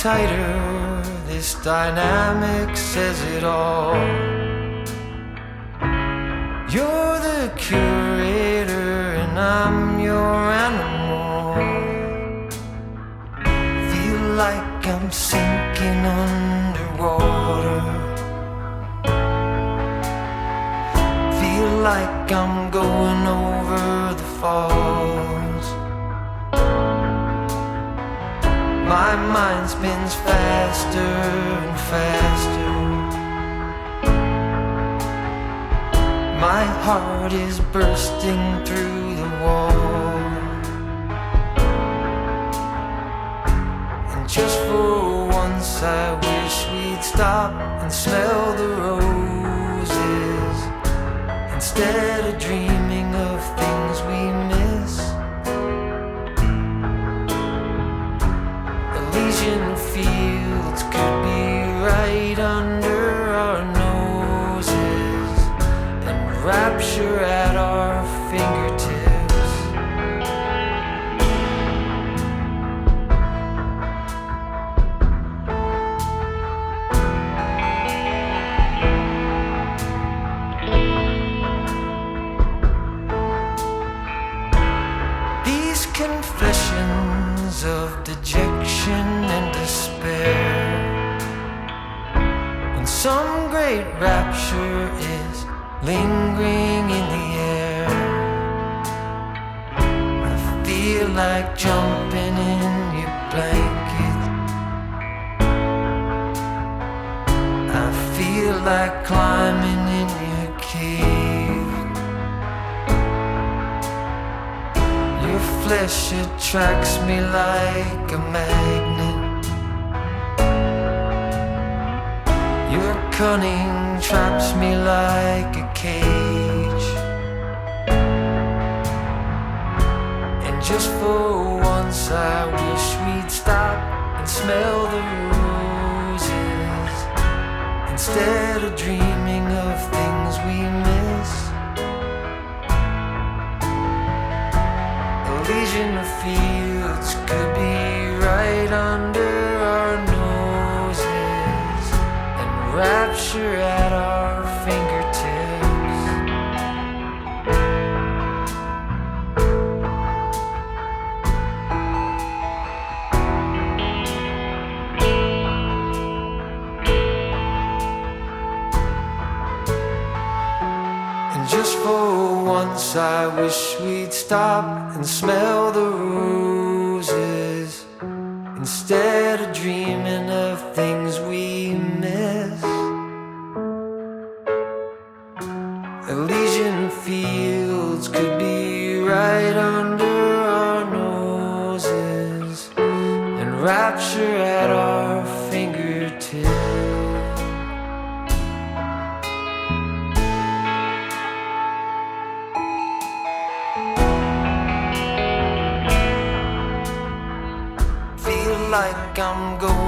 tighter, this dynamic says it all. You're the curator and I'm your animal. Feel like I'm sinking underwater. Feel like I'm going over the falls. My mind spins faster and faster. My heart is bursting through the wall. And just for once I wish we'd stop and smell the roses, instead of dreaming of things we miss. Elysian fields could be right under our noses, and rapture at our fingertips. These confessions of dejection and despair, when some great rapture is lingering in the air, I feel like jumping in your blanket. I feel like climbing in your cave. Your flesh attracts me like a magnet. Your cunning traps me like a cage. And just for once I wish we'd stop and smell the roses, instead of dreaming of things we miss. Elysian fields could be right under our noses, and rapture at our fingertips. And just for once I wish we'd stop and smell the roses, instead of dreaming of things we miss. Elysian fields could be right under our noses, and rapture at our fingertips. Feel like I'm going